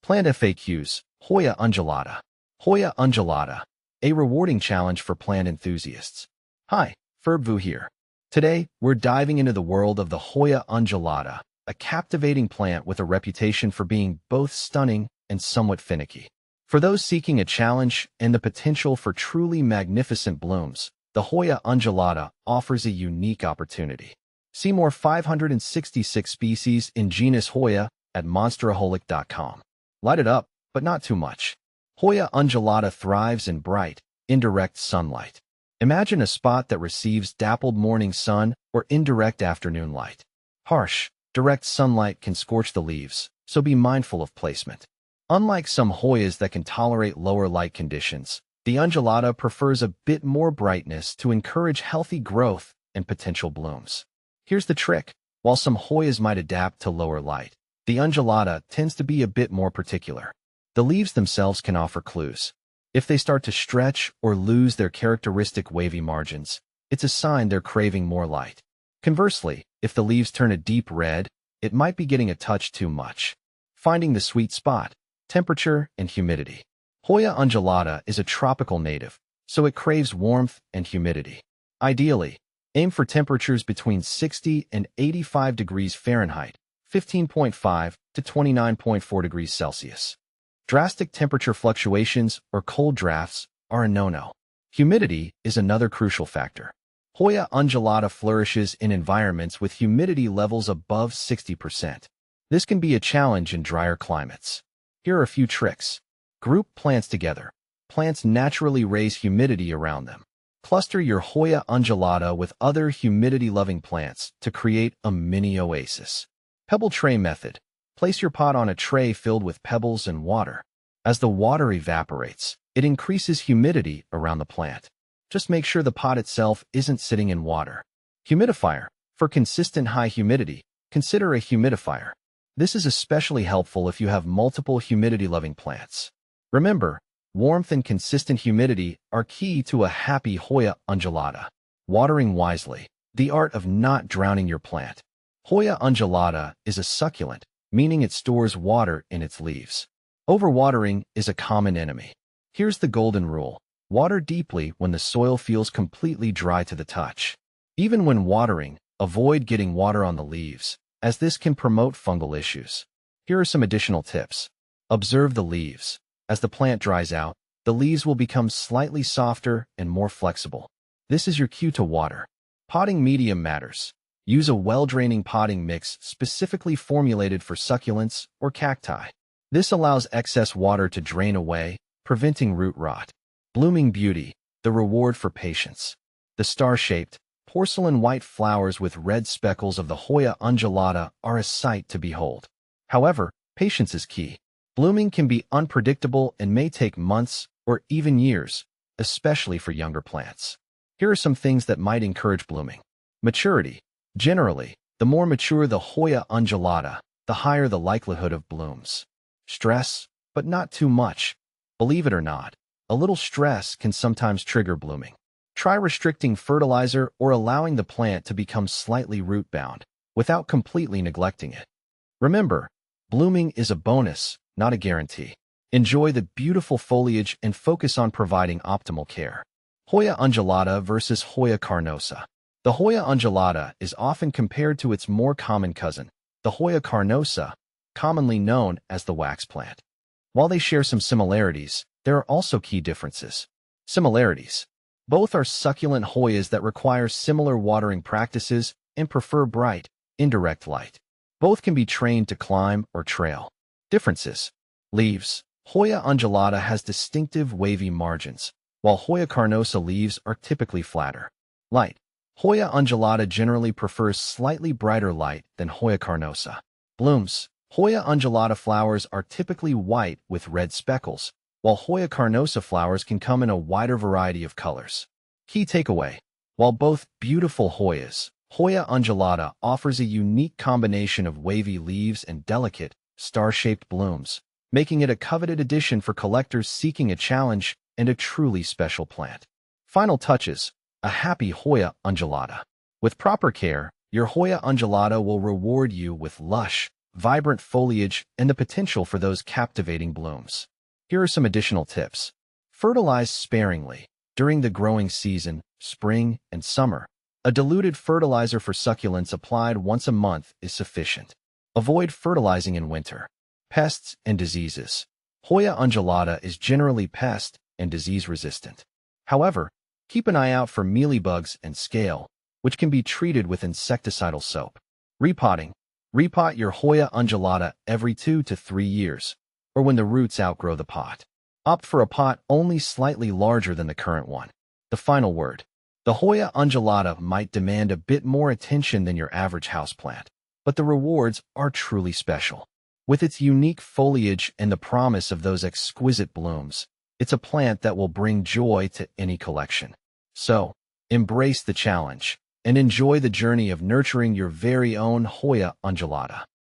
Plant FAQs, Hoya undulata. Hoya undulata, a rewarding challenge for plant enthusiasts. Hi, Ferbvu here. Today, we're diving into the world of the Hoya undulata, a captivating plant with a reputation for being both stunning and somewhat finicky. For those seeking a challenge and the potential for truly magnificent blooms, the Hoya undulata offers a unique opportunity. See more 566 species in genus Hoya at monsteraholic.com. Light it up, but not too much. Hoya undulata thrives in bright, indirect sunlight. Imagine a spot that receives dappled morning sun or indirect afternoon light. Harsh, direct sunlight can scorch the leaves, so be mindful of placement. Unlike some Hoyas that can tolerate lower light conditions, the undulata prefers a bit more brightness to encourage healthy growth and potential blooms. Here's the trick. While some Hoyas might adapt to lower light, the undulata tends to be a bit more particular. The leaves themselves can offer clues. If they start to stretch or lose their characteristic wavy margins, it's a sign they're craving more light. Conversely, if the leaves turn a deep red, it might be getting a touch too much. Finding the sweet spot, temperature and humidity. Hoya undulata is a tropical native, so it craves warmth and humidity. Ideally, aim for temperatures between 60 and 85 degrees Fahrenheit, 15.5 to 29.4 degrees Celsius. Drastic temperature fluctuations or cold drafts are a no-no. Humidity is another crucial factor. Hoya undulata flourishes in environments with humidity levels above 60%. This can be a challenge in drier climates. Here are a few tricks. Group plants together. Plants naturally raise humidity around them. Cluster your Hoya undulata with other humidity-loving plants to create a mini oasis. Pebble tray method. Place your pot on a tray filled with pebbles and water. As the water evaporates, it increases humidity around the plant. Just make sure the pot itself isn't sitting in water. Humidifier. For consistent high humidity, consider a humidifier. This is especially helpful if you have multiple humidity-loving plants. Remember, warmth and consistent humidity are key to a happy Hoya undulata. Watering wisely. The art of not drowning your plant. Hoya undulata is a succulent, meaning it stores water in its leaves. Overwatering is a common enemy. Here's the golden rule. Water deeply when the soil feels completely dry to the touch. Even when watering, avoid getting water on the leaves, as this can promote fungal issues. Here are some additional tips. Observe the leaves. As the plant dries out, the leaves will become slightly softer and more flexible. This is your cue to water. Potting medium matters. Use a well-draining potting mix specifically formulated for succulents or cacti. This allows excess water to drain away, preventing root rot. Blooming beauty, the reward for patience. The star-shaped, porcelain-white flowers with red speckles of the Hoya undulata are a sight to behold. However, patience is key. Blooming can be unpredictable and may take months or even years, especially for younger plants. Here are some things that might encourage blooming. Maturity. Generally, the more mature the Hoya undulata, the higher the likelihood of blooms. Stress, but not too much. Believe it or not, a little stress can sometimes trigger blooming. Try restricting fertilizer or allowing the plant to become slightly root-bound, without completely neglecting it. Remember, blooming is a bonus, not a guarantee. Enjoy the beautiful foliage and focus on providing optimal care. Hoya undulata versus Hoya carnosa. The Hoya undulata is often compared to its more common cousin, the Hoya carnosa, commonly known as the wax plant. While they share some similarities, there are also key differences. Similarities. Both are succulent Hoyas that require similar watering practices and prefer bright, indirect light. Both can be trained to climb or trail. Differences. Leaves. Hoya undulata has distinctive wavy margins, while Hoya carnosa leaves are typically flatter. Light. Hoya undulata generally prefers slightly brighter light than Hoya carnosa. Blooms. Hoya undulata flowers are typically white with red speckles, while Hoya carnosa flowers can come in a wider variety of colors. Key takeaway. While both beautiful Hoyas, Hoya undulata offers a unique combination of wavy leaves and delicate, star-shaped blooms, making it a coveted addition for collectors seeking a challenge and a truly special plant. Final touches. A happy Hoya undulata. With proper care, your Hoya undulata will reward you with lush, vibrant foliage, and the potential for those captivating blooms. Here are some additional tips. Fertilize sparingly. During the growing season, spring and summer, a diluted fertilizer for succulents applied once a month is sufficient. Avoid fertilizing in winter. Pests and diseases. Hoya undulata is generally pest and disease resistant. However, keep an eye out for mealybugs and scale, which can be treated with insecticidal soap. Repotting. Repot your Hoya undulata every 2 to 3 years, or when the roots outgrow the pot. Opt for a pot only slightly larger than the current one. The final word. The Hoya undulata might demand a bit more attention than your average houseplant, but the rewards are truly special. With its unique foliage and the promise of those exquisite blooms, it's a plant that will bring joy to any collection. So, embrace the challenge and enjoy the journey of nurturing your very own Hoya undulata.